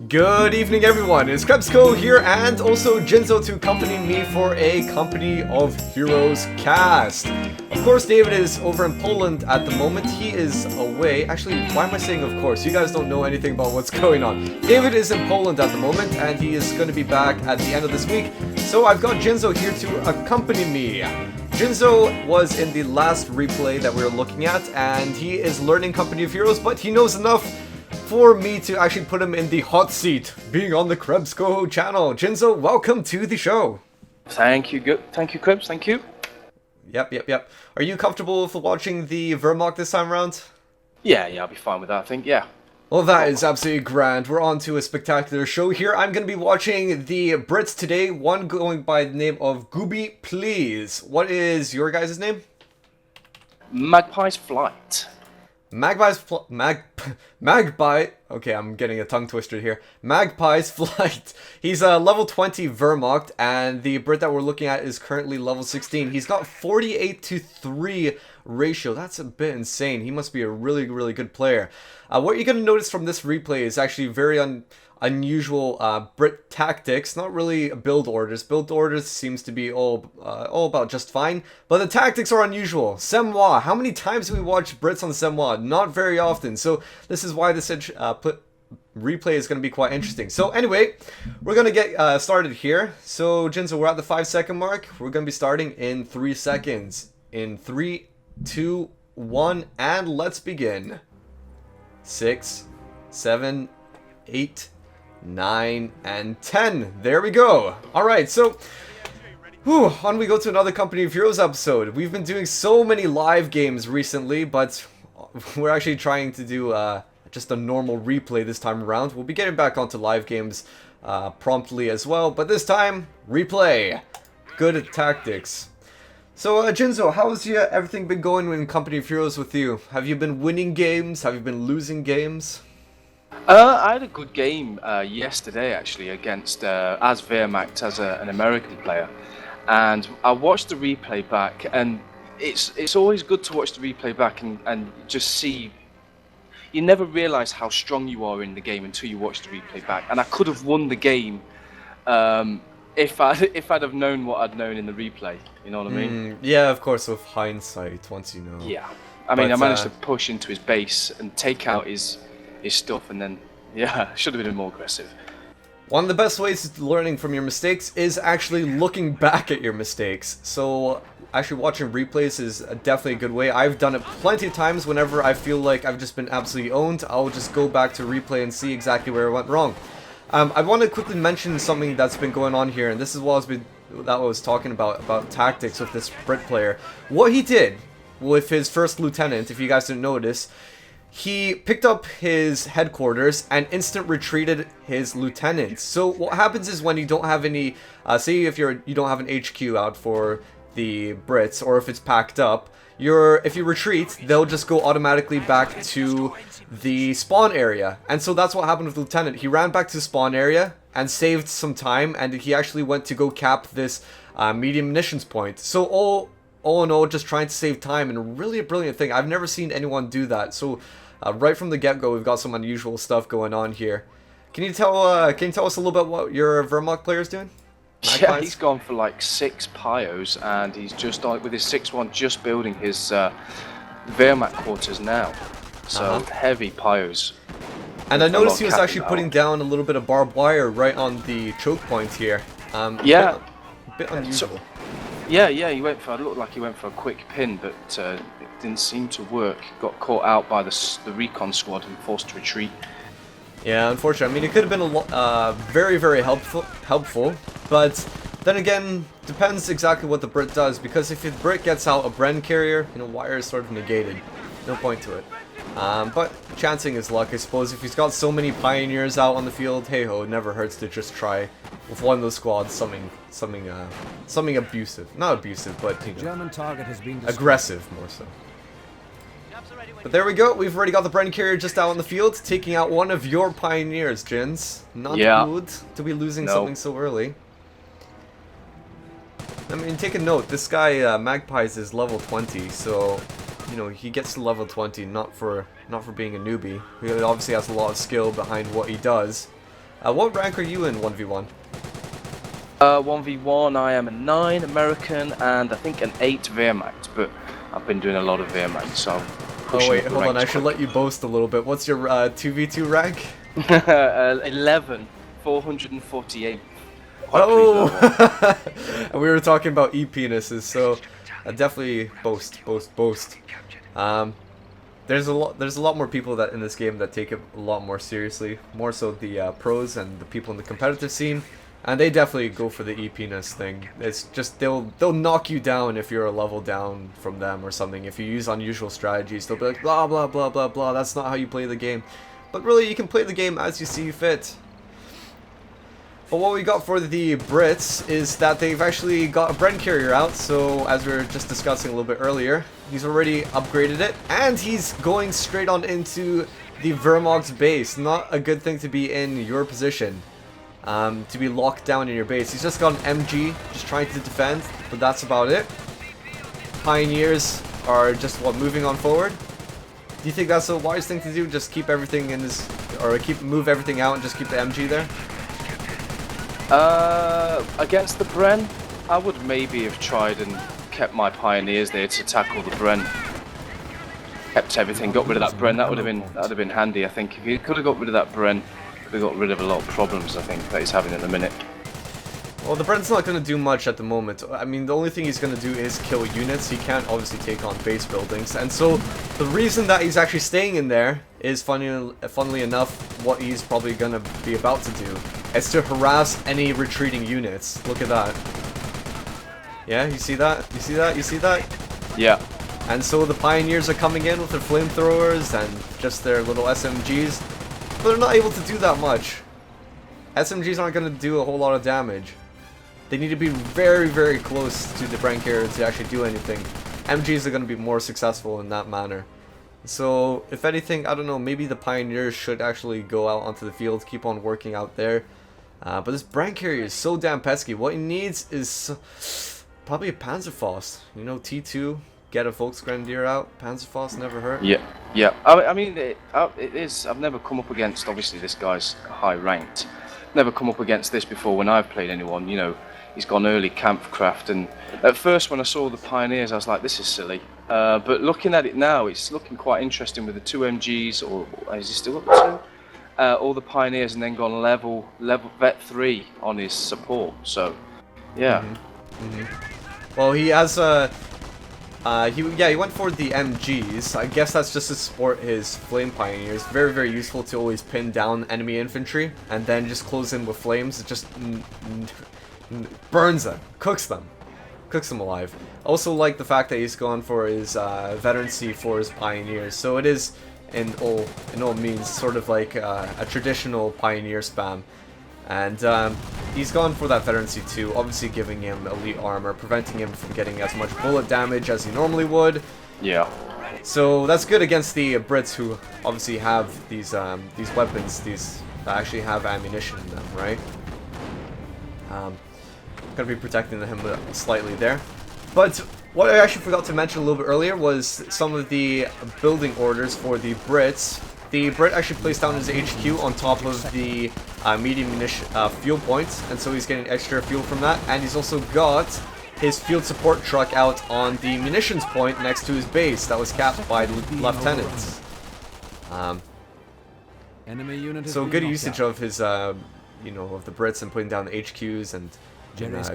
Good evening, everyone. It's KrebsCOHO here, and also Jinzo to accompany me for a Company of Heroes cast. Of course, David is over in Poland at the moment. He is away. Actually, why am I saying of course? You guys don't know anything about what's going on. David is in Poland at the moment, and he is going to be back at the end of this week. So I've got Jinzo here to accompany me. Jinzo was in the last replay that we were looking at, and he is learning Company of Heroes, but he knows enough for me to actually put him in the hot seat, being on the KrebsCOHO channel. Jinzo, welcome to the show. Thank you, thank you, Krebs, thank you. Yep. Are you comfortable with watching the Wehrmacht this time around? Yeah, I'll be fine with that, I think, yeah. Well, that is absolutely grand. We're on to a spectacular show here. I'm going to be watching the Brits today, one going by the name of GoobypIs. What is your guys' name? MagpiesFlight. Magpie. Okay, I'm getting a tongue twister here. MagpiesFlight. He's a level 20 Wehrmacht, and the Brit that we're looking at is currently level 16. He's got 48-3 ratio. That's a bit insane. He must be a really, really good player. What you're going to notice from this replay is actually very unusual Brit tactics, not really build orders. Build orders seems to be all about just fine, but the tactics are unusual. Semois, how many times do we watch Brits on Semois? Not very often, so this is why this replay is going to be quite interesting. So anyway, we're going to get started here. So Jinzo, we're at the 5-second mark. We're going to be starting in 3 seconds. In 3, 2, 1, and let's begin. 6, 7, 8, 9, and 10. There we go. Alright, so on we go to another Company of Heroes episode. We've been doing so many live games recently, but we're actually trying to do just a normal replay this time around. We'll be getting back onto live games promptly as well, but this time, replay. Good tactics. So, Jinzo, how's everything been going in Company of Heroes with you? Have you been winning games? Have you been losing games? I had a good game yesterday, actually, against as Wehrmacht, as an American player. And I watched the replay back, and it's always good to watch the replay back and just see. You never realise how strong you are in the game until you watch the replay back. And I could have won the game if I'd have known what I'd known in the replay. You know what I mean? Yeah, of course, with hindsight, once you know. Yeah. I mean, I managed to push into his base and take out his stuff, and then, yeah, should have been more aggressive. One of the best ways of learning from your mistakes is actually looking back at your mistakes. So, actually watching replays is definitely a good way. I've done it plenty of times. Whenever I feel like I've just been absolutely owned, I'll just go back to replay and see exactly where I went wrong. I want to quickly mention something that's been going on here, and this is what I was talking about tactics with this Brit player. What he did with his first lieutenant, if you guys didn't notice, he picked up his headquarters and instant retreated his lieutenants. So what happens is when you don't have any, say if you don't have an HQ out for the Brits, or if it's packed up, if you retreat, they'll just go automatically back to the spawn area. And so that's what happened with Lieutenant. He ran back to the spawn area and saved some time, and he actually went to go cap this medium munitions point. So all in all, just trying to save time, and really a brilliant thing. I've never seen anyone do that. So right from the get-go, we've got some unusual stuff going on here. Can you tell us a little bit what your Wehrmacht player's doing? Yeah, he's gone for like 6 pyos, and he's just with his 6-1 just building his Wehrmacht quarters now. So heavy pyos. And I noticed he was actually putting down a little bit of barbed wire right on the choke point here. Yeah, a bit unusual. Yeah, he went for. It looked like he went for a quick pin, but it didn't seem to work. Got caught out by the recon squad and forced to retreat. Yeah, unfortunately. I mean, it could have been very, very helpful, but then again, depends exactly what the Brit does, because if the Brit gets out a Bren carrier, wire is sort of negated. No point to it. But chancing is luck, I suppose. If he's got so many pioneers out on the field, hey-ho, it never hurts to just try with one of those squads something abusive. Not abusive, but German target has been aggressive more so. But there we go. We've already got the Bren carrier just out on the field, taking out one of your pioneers, Jins. Not good to be losing something so early. I mean, take a note. This guy Magpies is level 20, so he gets to level 20 not for not for being a newbie. He obviously has a lot of skill behind what he does. What rank are you in 1v1? 1v1, I am a 9 American and I think an 8 Wehrmacht, but I've been doing a lot of Wehrmacht, so I'm Oh wait, up the hold on, I ranks should let you boast a little bit. What's your 2v2 rank? 11, 448. Oh! And we were talking about e-penises, so definitely boast. There's a lot more people that in this game that take it a lot more seriously, more so the pros and the people in the competitive scene, and they definitely go for the e-penis thing. It's just they'll knock you down if you're a level down from them or something. If you use unusual strategies, they'll be like blah blah blah blah blah. That's not how you play the game. But really, you can play the game as you see fit. But what we got for the Brits is that they've actually got a Bren carrier out, so as we were just discussing a little bit earlier, he's already upgraded it, and he's going straight on into the Wehrmacht's base. Not a good thing to be in your position, to be locked down in your base. He's just got an MG, just trying to defend, but that's about it. Pioneers are just, moving on forward? Do you think that's a wise thing to do? Just keep everything in this, or move everything out and just keep the MG there? Against the Bren, I would maybe have tried and kept my Pioneers there to tackle the Bren. Kept everything, got rid of that Bren. That would have been handy. I think if he could have got rid of that Bren, could have got rid of a lot of problems. I think that he's having at the minute. Well, the Bren's not going to do much at the moment. I mean, the only thing he's going to do is kill units. He can't obviously take on base buildings. And so, the reason that he's actually staying in there is, funnily enough, what he's probably going to be about to do. Is to harass any retreating units. Look at that. Yeah, you see that? You see that? You see that? Yeah. And so the Pioneers are coming in with their flamethrowers and just their little SMGs. But they're not able to do that much. SMGs aren't going to do a whole lot of damage. They need to be very, very close to the Bren carrier to actually do anything. MGs are going to be more successful in that manner. So, if anything, I don't know, maybe the Pioneers should actually go out onto the field, keep on working out there. But this Bren carrier is so damn pesky. What he needs is probably a Panzerfaust. You know, T2, get a Volksgrenadier out. Panzerfaust never hurt. Yeah, yeah. I mean, it is. I've never come up against, obviously, this guy's high ranked. Never come up against this before when I've played anyone, you know. He's gone early Kampfkraft, and at first when I saw the Pioneers I was like, this is silly, but looking at it now it's looking quite interesting with the 2 MGs, or is he still up to 2? All the Pioneers, and then gone level vet 3 on his support, so yeah. Well, he has he went for the MGs. I guess that's just to support his Flame Pioneers. Very, very useful to always pin down enemy infantry and then just close in with flames. It just burns them, cooks them alive. Also like the fact that he's gone for his veterancy for his Pioneers. So it is in all means sort of like a traditional Pioneer spam. And he's gone for that veterancy too, obviously giving him elite armor, preventing him from getting as much bullet damage as he normally would. Yeah. So that's good against the Brits, who obviously have these weapons, that actually have ammunition in them, right? Gonna be protecting him slightly there. But what I actually forgot to mention a little bit earlier was some of the building orders for the Brits. The Brit actually placed down his HQ on top of the medium munition fuel points, and so he's getting extra fuel from that. And he's also got his field support truck out on the munitions point next to his base that was capped by lieutenants. So good usage of his, you know, of the Brits and putting down the HQs and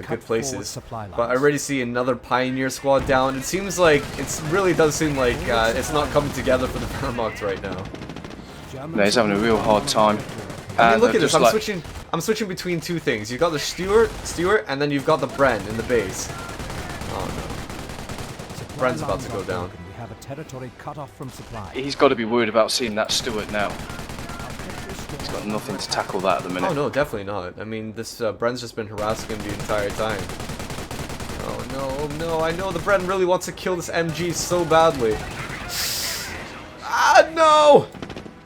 good places. But I already see another Pioneer squad down. It seems like, it really does seem like it's not coming together for the Wehrmacht right now. No, he's having a real hard time. I mean, look at this. I'm switching between two things. You've got the Stuart, and then you've got the Bren in the base. Oh no. Bren's about to go down. He's got to be worried about seeing that Stuart now. He's got nothing to tackle that at the minute. Oh no, definitely not. I mean, this Bren's just been harassing him the entire time. Oh no, I know the Bren really wants to kill this MG so badly. Ah, no!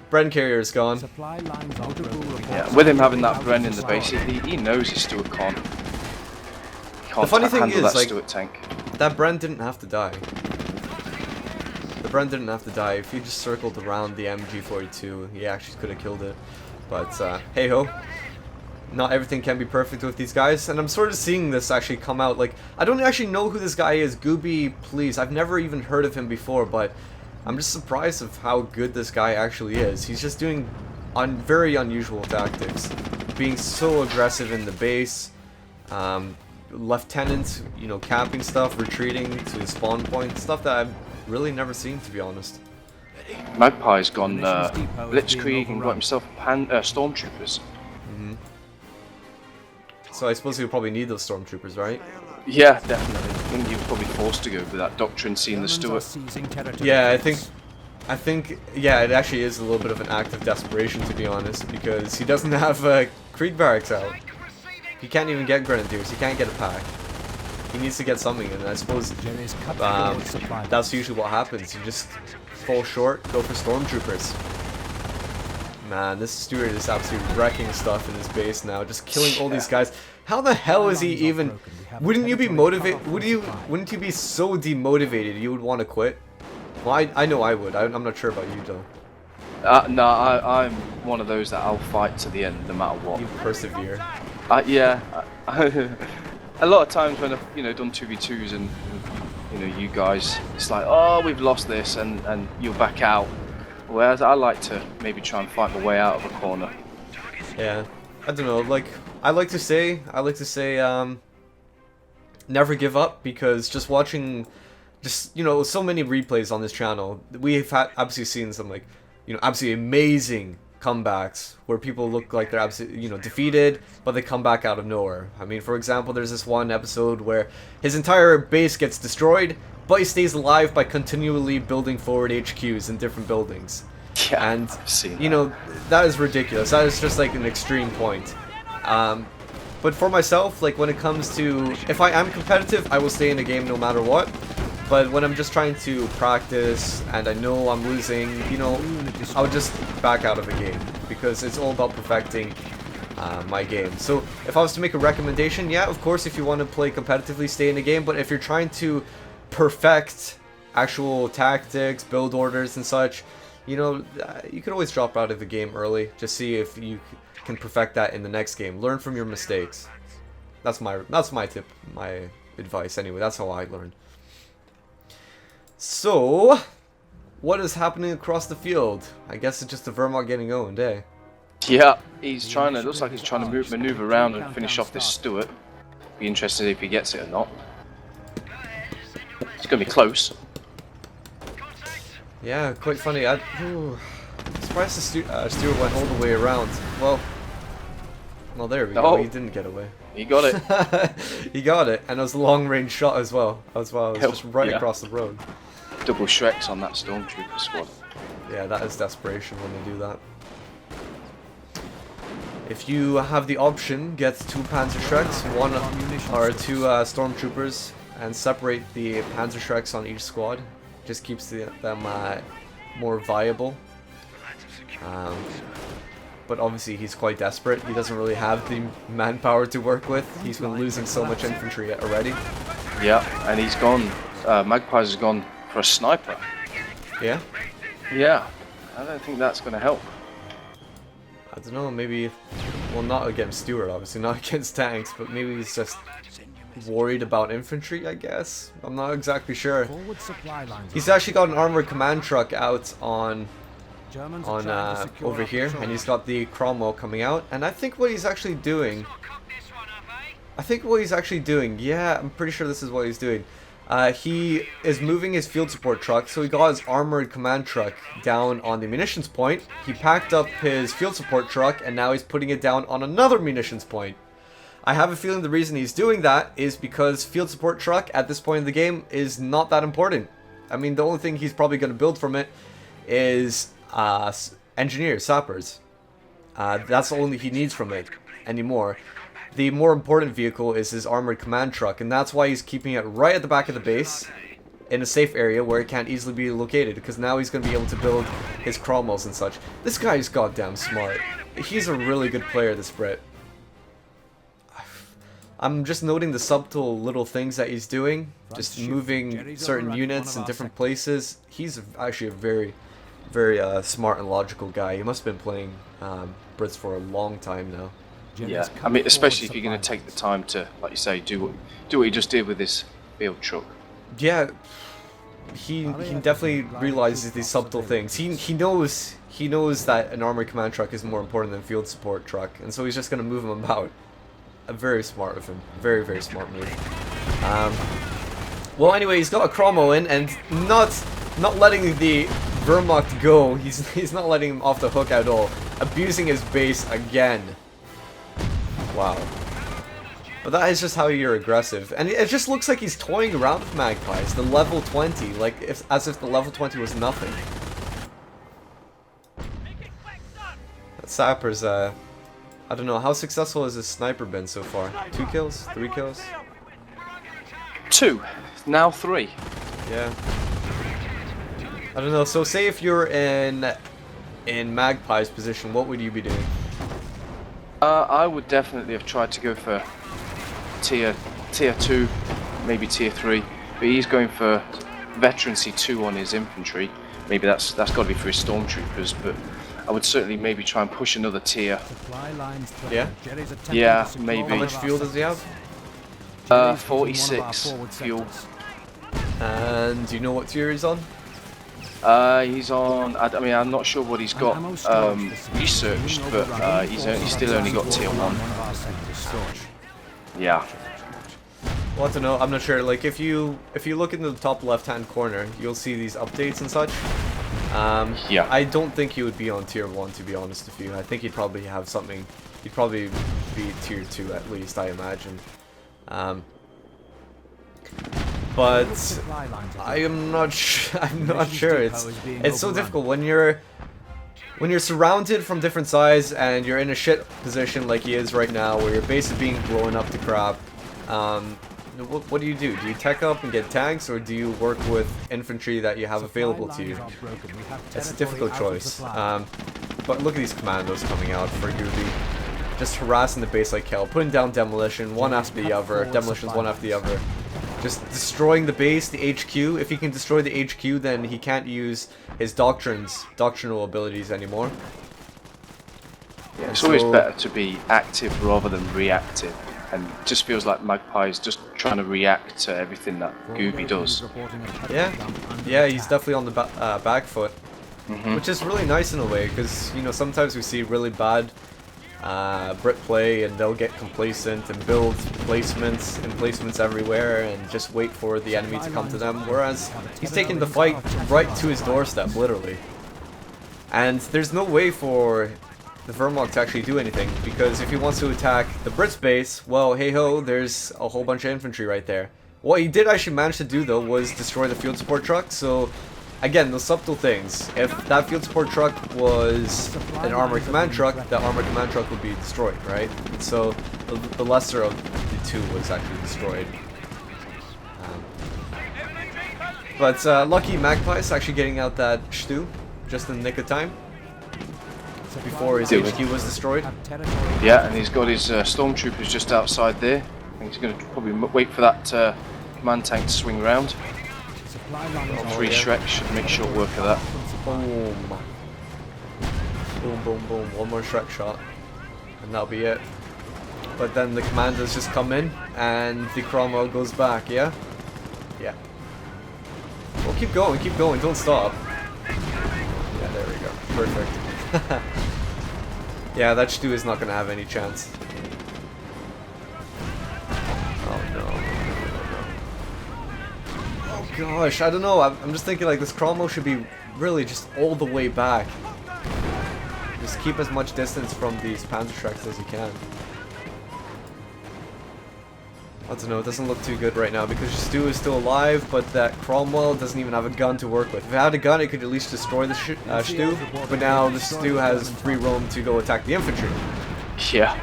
Bren carrier is gone. Yeah, with him having that Bren in the base, he knows his Stuart can't. The funny thing is, that like, Stuart tank. that Bren didn't have to die. The Bren didn't have to die. If he just circled around the MG42, he actually could have killed it. But hey ho. Not everything can be perfect with these guys, and I'm sort of seeing this actually come out. Like, I don't actually know who this guy is, GoobypIs. I've never even heard of him before, but I'm just surprised of how good this guy actually is. He's just doing very unusual tactics, being so aggressive in the base. Lieutenant, you know, capping stuff, retreating to the spawn point, stuff that I've really never seen, to be honest. Magpie's gone blitzkrieg and got himself stormtroopers. So I suppose he'll probably need those stormtroopers, right? Yeah, definitely. I think he was probably forced to go with that doctrine, seeing the Stuart. Yeah, I think, yeah, it actually is a little bit of an act of desperation, to be honest, because he doesn't have Krieg barracks out. He can't even get grenadiers. He can't get a pack. He needs to get something, and I suppose that's usually what happens. You just fall short, go for stormtroopers. Man, this Stuart is absolutely wrecking stuff in his base now, just killing all these guys. How the hell is he even? Wouldn't you be motivated? Wouldn't you be so demotivated you would want to quit? Well, I know I would. I'm not sure about you though. No, I'm one of those that I'll fight to the end, no matter what. You persevere. Yeah. A lot of times when I've done 2v2s and you guys, it's like, oh, we've lost this, and you'll back out. Whereas I like to maybe try and fight my way out of a corner. Yeah, I don't know. Like I like to say, never give up, because just watching, so many replays on this channel, we've absolutely seen some absolutely amazing comebacks where people look like they're absolutely defeated, but they come back out of nowhere. I mean, for example, there's this one episode where his entire base gets destroyed, but he stays alive by continually building forward HQs in different buildings. Yeah, and I've seen that is ridiculous. That is just like an extreme point. But for myself, like when it comes to, if I am competitive, I will stay in the game no matter what. But when I'm just trying to practice and I know I'm losing, I'll just back out of the game, because it's all about perfecting my game. So if I was to make a recommendation, yeah, of course, if you want to play competitively, stay in the game. But if you're trying to perfect actual tactics, build orders and such, you could always drop out of the game early. Just see if you can perfect that in the next game. Learn from your mistakes. That's my tip, my advice anyway. That's how I learned. So, what is happening across the field? I guess it's just the Wehrmacht getting owned, eh? Yeah, looks like he's trying to maneuver around and finish off this Stuart. Be interested if he gets it or not. It's going to be close. Yeah, quite funny. I'm surprised the Stuart went all the way around. Well, there we go. Oh. He didn't get away. He got it. He got it, and it was a long-range shot as well. It was just right across the road. Double Shreks on that Stormtrooper squad. Yeah, that is desperation when they do that. If you have the option, get 2 Panzer Shreks, 1 or 2 Stormtroopers, and separate the Panzer Shreks on each squad. Just keeps them more viable. But obviously he's quite desperate. He doesn't really have the manpower to work with. He's been losing so much infantry already. Yeah, and he's gone. Magpies has gone for a sniper. Yeah? Yeah, I don't think that's going to help. I don't know, maybe, well, not against Stuart, obviously, not against tanks, but maybe he's just worried about infantry, I guess. I'm not exactly sure. He's actually got an armored command truck out on over here, and he's got the Cromwell coming out, and I think what he's actually doing, yeah, I'm pretty sure this is what he's doing. He is moving his field support truck, so he got his armored command truck down on the munitions point. He packed up his field support truck, and now he's putting it down on another munitions point. I have a feeling the reason he's doing that is because field support truck at this point in the game is not that important. I mean, the only thing he's probably going to build from it is engineers, sappers. That's the only he needs from it anymore. The more important vehicle is his armored command truck, and that's why he's keeping it right at the back of the base in a safe area where it can't easily be located, because now he's going to be able to build his Cromwells and such. This guy is goddamn smart. He's a really good player, this Brit. I'm just noting the subtle little things that he's doing, just moving certain units in different places. He's actually a very, very smart and logical guy. He must have been playing Brits for a long time now. Yeah, I mean, especially if you're going to take the time to, like you say, do what he just did with his field truck. Yeah, he definitely realizes these subtle things. He knows that an armored command truck is more important than a field support truck, and so he's just going to move them about. Very smart of him. Very, very smart move. Well, anyway, he's got a Chromo in, and not letting the Wehrmacht go. He's not letting him off the hook at all. Abusing his base again. Wow. But that is just how you're aggressive. And it just looks like he's toying around with Magpies. The level 20, like as if the level 20 was nothing. That Sapper's, I don't know, how successful has this sniper been so far? 2 kills? 3 kills? 2. Now 3. Yeah. I don't know, so say if you're in Magpie's position, what would you be doing? I would definitely have tried to go for tier 2, maybe tier 3, but he's going for veterancy 2 on his infantry. Maybe that's got to be for his stormtroopers, but I would certainly maybe try and push another tier. Yeah? Yeah, maybe. How much fuel does he have? 46 fuel. And do you know what tier he's on? He's on, I mean, I'm not sure what he's got researched, but he's still only got tier 1. Yeah. Well, I don't know, I'm not sure. Like, if you look into the top left-hand corner, you'll see these updates and such. Yeah. I don't think he would be on tier 1, to be honest with you. I think he'd probably have something. He'd probably be tier 2 at least, I imagine. But I'm not sure. It's so difficult when you're surrounded from different sides and you're in a shit position like he is right now, where your base is being blown up to crap. What do? Do you tech up and get tanks, or do you work with infantry that you have available to you? It's a difficult choice. But look at these commandos coming out for Gooby. Just harassing the base like hell, putting down demolition, one after the other, demolitions one after the other. Just destroying the base, the HQ. If he can destroy the HQ, then he can't use his doctrinal abilities anymore. Yeah, it's always better to be active rather than reactive. And it just feels like Magpie is just trying to react to everything that Gooby does. Yeah, he's definitely on the back foot, which is really nice in a way, because you know sometimes we see really bad Brit play and they'll get complacent and build emplacements everywhere and just wait for the enemy to come to them, whereas he's taking the fight right to his doorstep, literally. And there's no way for the Wehrmacht to actually do anything, because if he wants to attack the Brits base, well, hey ho, there's a whole bunch of infantry right there. What he did actually manage to do though was destroy the field support truck, so again, the subtle things. If that field support truck was an armored command truck, that armored command truck would be destroyed, right? So the lesser of the two was actually destroyed. But lucky Magpie's actually getting out that stew just in the nick of time before his HQ was destroyed. Yeah, and he's got his stormtroopers just outside there. I think he's going to probably wait for that command tank to swing around. 3 Shrek should make short work of that. Boom. Boom, boom, boom. One more Shrek shot. And that'll be it. But then the commanders just come in and the Cromwell goes back, yeah? Yeah. Well, keep going, don't stop. Yeah, there we go. Perfect. Yeah, that stew is not going to have any chance. Oh no. Oh gosh, I don't know. I'm just thinking like this Cromwell should be really just all the way back. Just keep as much distance from these Panzerschrecks as you can. I don't know, it doesn't look too good right now because Stu is still alive, but that Cromwell doesn't even have a gun to work with. If it had a gun, it could at least destroy the Stu, but now the Stu has free roam to go attack the infantry. Yeah.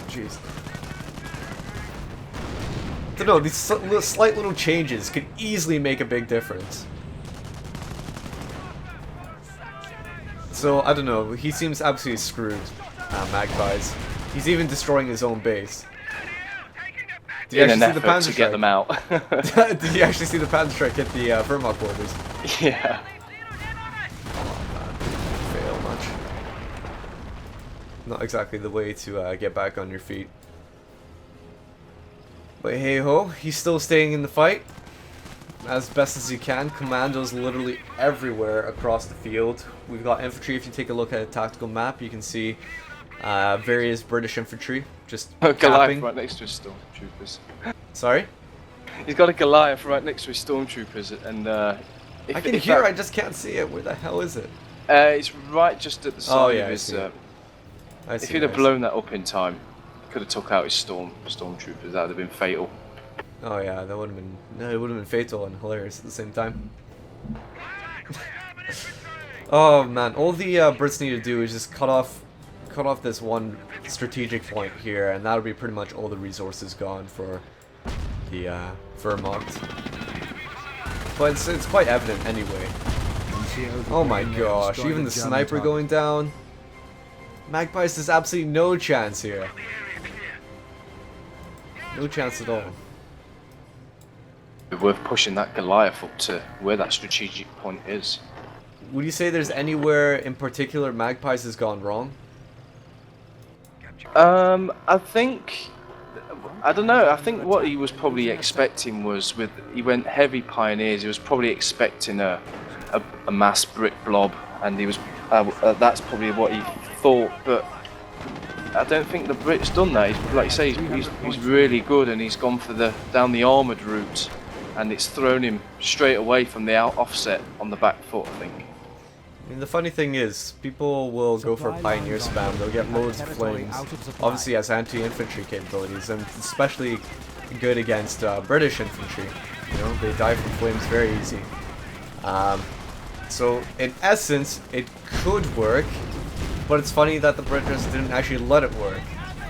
Jeez. I don't know, these slight little changes could easily make a big difference. So, I don't know, he seems absolutely screwed, Magpies. He's even destroying his own base. Did you In an actually see the effort Panzer to get them out. Did you actually see the Panzer strike hit the Wehrmacht borders? Yeah. Fail much. Not exactly the way to get back on your feet. But hey ho, he's still staying in the fight as best as he can. Commandos literally everywhere across the field. We've got infantry. If you take a look at a tactical map, you can see various British infantry just Goliath capping. right next to his stormtroopers. Sorry? He's got a Goliath right next to his stormtroopers, and I can hear, I just can't see it. Where the hell is it? It's right just at the side yeah, of his. If he'd have blown that up in time, he could have took out his stormtroopers. That would have been fatal. Oh yeah, that would have been. No, it would have been fatal and hilarious at the same time. Oh man, all the Brits need to do is just cut off this one strategic point here, and that'll be pretty much all the resources gone for the Wehrmacht. But it's quite evident anyway. Oh my gosh, even the sniper going down. Magpies, there's absolutely no chance here. No chance at all. It'd be worth pushing that Goliath up to where that strategic point is. Would you say there's anywhere in particular Magpies has gone wrong? I think, I don't know. I think what he was probably expecting was he went heavy pioneers. He was probably expecting a mass Brit blob, and he was that's probably what he thought. But I don't think the Brits done that. Like you say, he's really good, and he's gone for down the armoured route, and it's thrown him straight away from the offset on the back foot, I think. I mean, the funny thing is, people will go for pioneer spam. They'll get loads of flames. Obviously, has anti-infantry capabilities, and especially good against British infantry. You know, they die from flames very easy. So, in essence, it could work, but it's funny that the British didn't actually let it work,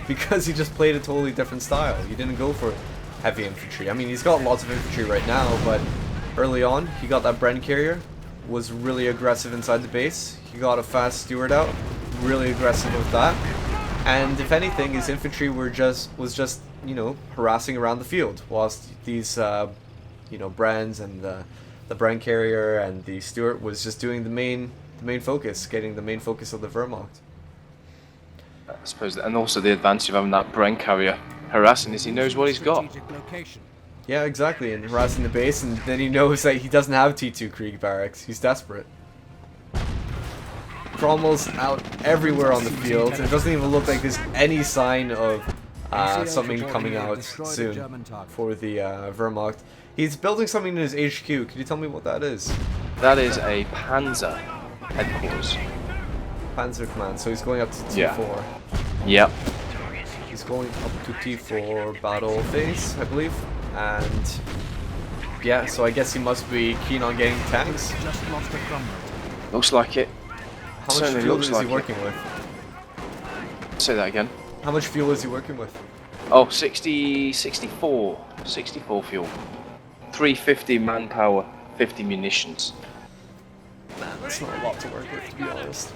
because he just played a totally different style. He didn't go for heavy infantry. I mean, he's got lots of infantry right now, but early on, he got that Bren carrier, was really aggressive inside the base. He got a fast steward out, really aggressive with that. And if anything, his infantry was just you know, harassing around the field, whilst these you know, Brens and the Bren carrier and the Stuart was just doing the main focus, getting the main focus of the Wehrmacht. I suppose, and also the advantage of having that Bren carrier harassing is he knows what he's got. Yeah, exactly, and harassing the base, and then he knows that he doesn't have T2 Krieg barracks. He's desperate. Cromwell's out everywhere on the field. It doesn't even look like there's any sign of something coming out soon for the Wehrmacht. He's building something in his HQ. Can you tell me what that is? That is a Panzer headquarters. Panzer Command, so he's going up to T4. Yeah. Yep. He's going up to T4 battle phase, I believe. And yeah, so I guess he must be keen on getting tanks. Looks like it. How much fuel is he working with? Say that again. How much fuel is he working with? Oh, 64 fuel. 350 manpower, 50 munitions. Man, that's not a lot to work with, to be honest.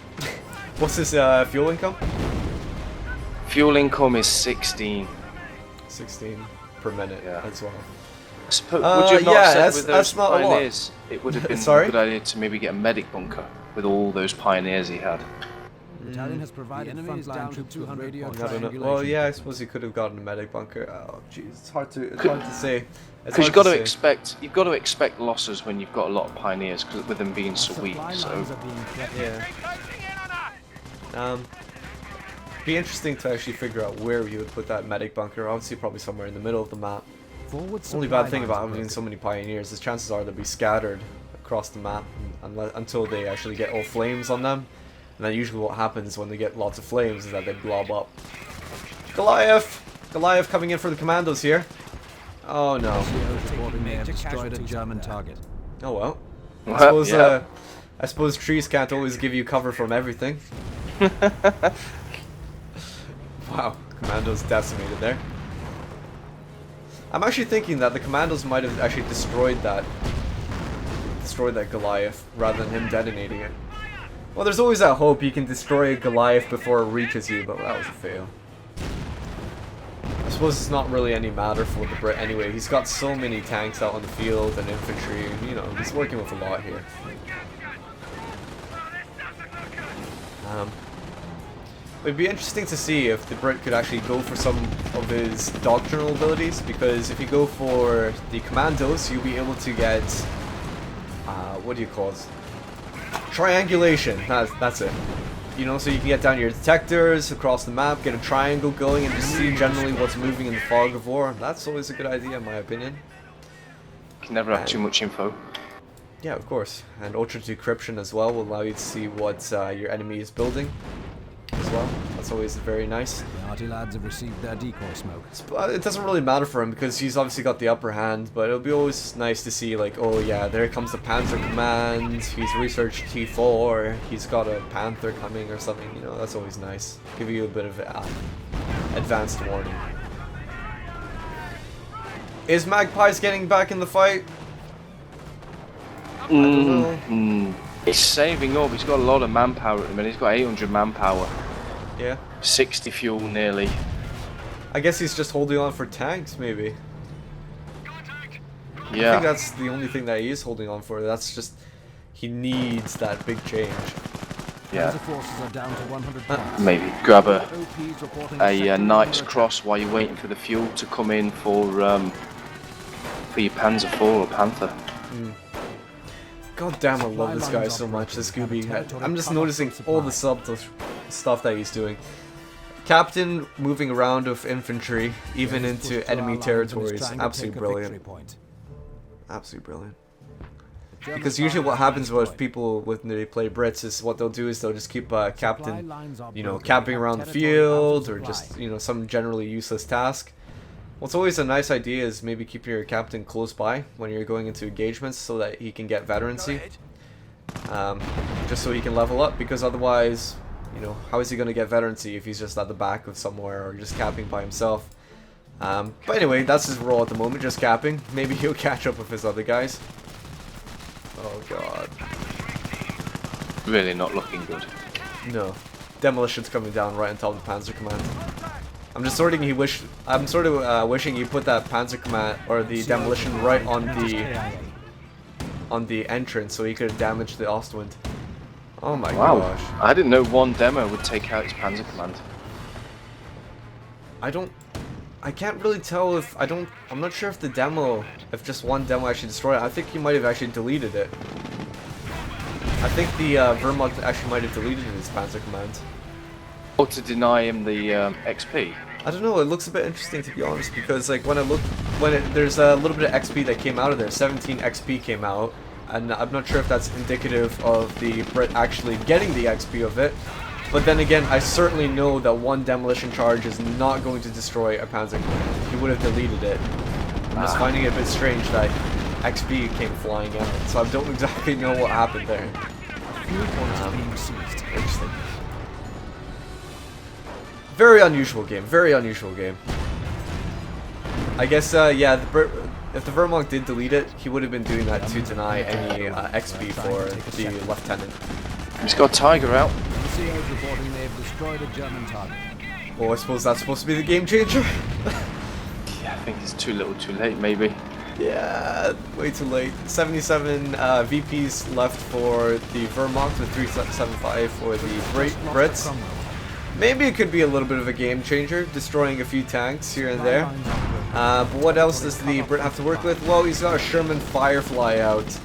What's his fuel income? Fuel income is 16. 16 per minute as well. Would you have not said with those that's not pioneers, it would have been a good idea to maybe get a medic bunker with all those pioneers he had. Battalion has provided frontline troops with radio triangulation. Well, yeah, I suppose he could have gotten a medic bunker. Oh, jeez, it's hard to say. Because you've got to expect losses when you've got a lot of pioneers, with them being so weak. So yeah. Be interesting to actually figure out where you would put that medic bunker. Obviously, probably somewhere in the middle of the map. Only bad thing about having so many pioneers is chances are they'll be scattered across the map until they actually get all flames on them. And then usually what happens when they get lots of flames is that they blob up. Goliath! Goliath coming in for the commandos here. Oh no. Destroyed a German target. Oh well. I suppose trees can't always give you cover from everything. Wow, commandos decimated there. I'm actually thinking that the commandos might have actually destroyed that Goliath rather than him detonating it. Well, there's always that hope you can destroy a Goliath before it reaches you, but that was a fail. suppose it's not really any matter for the Brit anyway. He's got so many tanks out on the field and infantry, you know, he's working with a lot here. It'd be interesting to see if the Brit could actually go for some of his doctrinal abilities, because if you go for the commandos, you'll be able to get, what do you call it? Triangulation, that's it. You know, so you can get down your detectors across the map, get a triangle going, and just see generally what's moving in the fog of war. That's always a good idea, in my opinion. You can never have too much info. Yeah, of course. And ultra decryption as well will allow you to see what your enemy is building as well. That's always very nice. The arty lads have received their decoy smoke. It doesn't really matter for him because he's obviously got the upper hand, but it'll be always nice to see, like, oh yeah, there comes the Panzer Command, he's researched T4, he's got a Panther coming or something, you know, that's always nice. Give you a bit of advanced warning. Is Magpies getting back in the fight? I don't know. He's saving up, he's got a lot of manpower at the minute, he's got 800 manpower. Yeah. 60 fuel nearly. I guess he's just holding on for tanks, maybe. Yeah. I think that's the only thing that he is holding on for. That's just, he needs that big change. Yeah. Forces are down to 100 maybe grab a Knight's Cross while you're waiting for the fuel to come in for your Panzer IV or Panther. God damn, I love this guy so much, this Gooby. I'm just noticing all the subtle stuff that he's doing. Captain moving around with infantry, even into enemy territories. Absolutely brilliant. Absolutely brilliant. Because usually what happens with people when they play Brits is what they'll do is they'll just keep Captain, you know, camping around the field or just, you know, some generally useless task. What's always a nice idea is maybe keep your captain close by when you're going into engagements so that he can get veterancy. Just so he can level up, because otherwise, you know, how is he going to get veterancy if he's just at the back of somewhere or just camping by himself? But anyway, that's his role at the moment, just camping. Maybe he'll catch up with his other guys. Oh god. Really not looking good. No. Demolition's coming down right on top of the Panzer Command. I'm just sort of wishing you put that Panzer Command or the demolition right on the entrance so he could have damaged the Ostwind. Oh my gosh. I didn't know one demo would take out his Panzer Command. I can't really tell if I'm not sure if if just one demo actually destroyed it. I think he might have actually deleted it. I think the Wehrmacht actually might have deleted his Panzer Command. Or to deny him the XP? I don't know, it looks a bit interesting to be honest, because like there's a little bit of XP that came out of there, 17 XP came out, and I'm not sure if that's indicative of the Brit actually getting the XP of it, but then again, I certainly know that one demolition charge is not going to destroy a Panzer Command. He would have deleted it. I'm just finding it a bit strange that XP came flying out, so I don't exactly know what happened there. Interesting. Very unusual game, very unusual game. I guess, yeah, if the Wehrmacht did delete it, he would have been doing that to deny any XP for the lieutenant. He's got Tiger out. Well, I suppose that's supposed to be the game changer. Yeah, I think it's too little too late, maybe. Yeah, way too late. 77 VPs left for the Wehrmacht with 375 for the Brits. Maybe it could be a little bit of a game changer, destroying a few tanks here and there. But what else does the Brit have to work with? Well, he's got a Sherman Firefly out.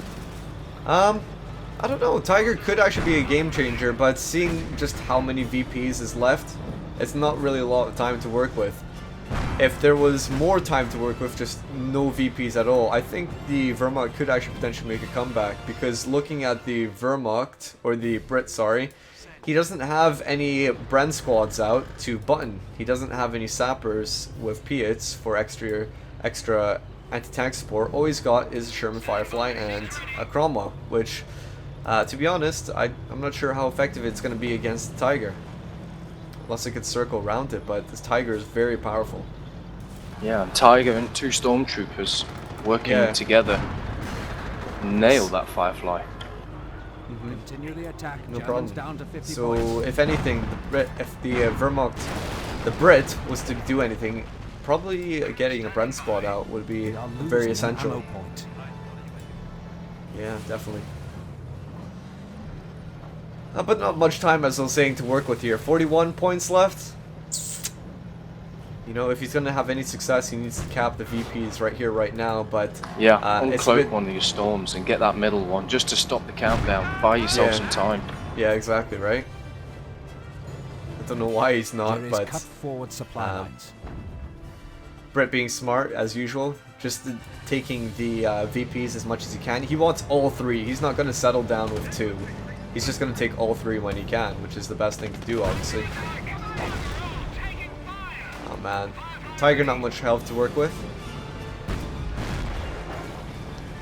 I don't know, Tiger could actually be a game changer, but seeing just how many VPs is left, it's not really a lot of time to work with. If there was more time to work with, just no VPs at all, I think the Wehrmacht could actually potentially make a comeback, because looking at the Wehrmacht, or the Brit, sorry, he doesn't have any Bren squads out to button. He doesn't have any sappers with Piats for extra anti-tank support. All he's got is a Sherman Firefly and a Cromwell, which, to be honest, I'm not sure how effective it's going to be against the Tiger. Unless it could circle around it, but this Tiger is very powerful. Yeah, and Tiger and two stormtroopers working together nail that Firefly. Continue the attack. No problem. So, if anything, if the Wehrmacht, the Brit, was to do anything, probably getting a Brent spot out would be very essential. Yeah, definitely. But not much time, as I was saying, to work with here. 41 points left. You know, if he's going to have any success, he needs to cap the VPs right here, right now. But yeah, uncloak one of your storms and get that middle one just to stop the countdown. Buy yourself some time. Yeah, exactly, right? I don't know why he's not, but cut forward supply lines. Brit being smart, as usual, just taking the VPs as much as he can. He wants all 3. He's not going to settle down with 2. He's just going to take all 3 when he can, which is the best thing to do, obviously. Oh man, Tiger not much health to work with.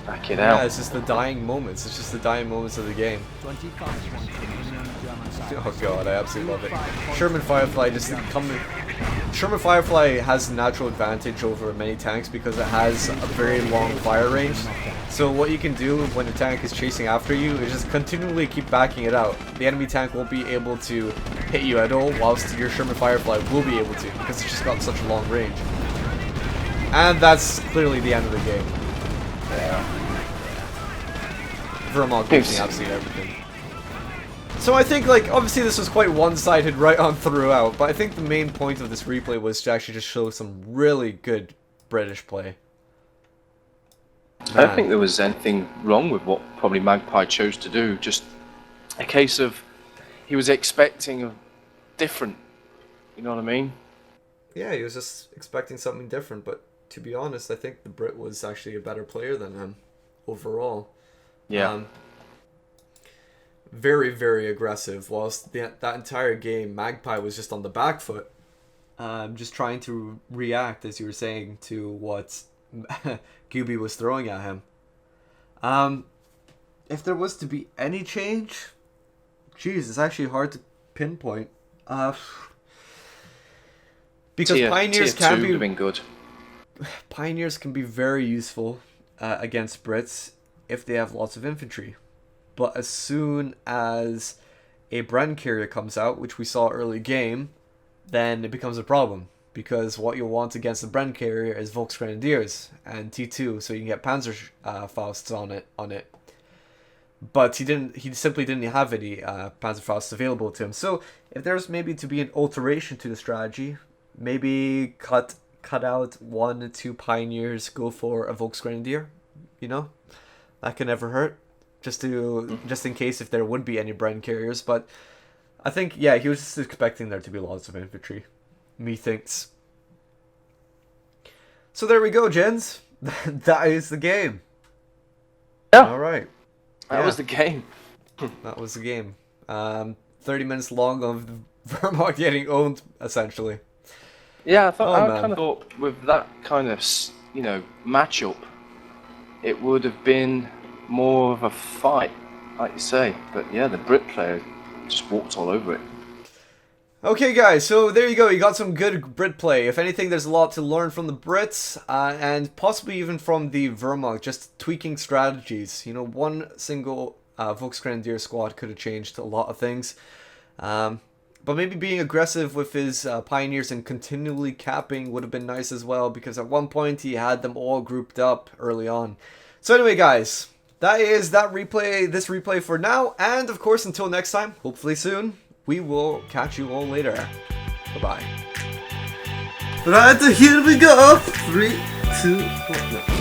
Back it out. Yeah, it's just the dying moments. It's just the dying moments of the game. 25 points remaining on the German side. Oh god, I absolutely love it. Sherman Firefly just coming. Sherman Firefly has a natural advantage over many tanks because it has a very long fire range. So what you can do when a tank is chasing after you is just continually keep backing it out. The enemy tank won't be able to hit you at all, whilst your Sherman Firefly will be able to, because it's just got such a long range. And that's clearly the end of the game. Yeah. Vermont gives me absolutely everything. So I think, like, obviously this was quite one-sided right on throughout, but I think the main point of this replay was to actually just show some really good British play. I don't think there was anything wrong with what probably Magpie chose to do. Just a case of he was expecting a different. You know what I mean? Yeah, he was just expecting something different, but to be honest, I think the Brit was actually a better player than him overall. Yeah. Very, very aggressive, whilst that entire game, Magpie was just on the back foot. Just trying to react, as you were saying, to what Gooby was throwing at him. If there was to be any change, geez, it's actually hard to pinpoint. Because Pioneers can be been good. Pioneers can be very useful against Brits if they have lots of infantry. But as soon as a Bren carrier comes out, which we saw early game, then it becomes a problem. Because what you'll want against the Bren carrier is Volksgrenadiers and T2, so you can get Panzerfausts on it. But he simply didn't have any Panzerfausts available to him. So if there's maybe to be an alteration to the strategy, maybe cut out 1 or 2 Pioneers, go for a Volksgrenadier, you know? That can never hurt. Just in case if there would be any Bren carriers, but I think, yeah, he was just expecting there to be lots of infantry. Methinks. So there we go, gents. That is the game. Yeah. Alright. That was the game. That was the game. 30 minutes long of Vermont getting owned, essentially. Yeah, I kind of thought with that kind of, matchup, it would have been more of a fight, like you say. But yeah, the Brit player just walked all over it. Okay, guys, so there you go. You got some good Brit play. If anything, there's a lot to learn from the Brits, and possibly even from the Wehrmacht, just tweaking strategies. You know, one single Volksgrenadier squad could have changed a lot of things. But maybe being aggressive with his Pioneers and continually capping would have been nice as well, because at one point he had them all grouped up early on. So anyway, guys, that is this replay for now, and of course, until next time, hopefully soon, we will catch you all later. Bye-bye. Right, here we go. 3, 2, 1.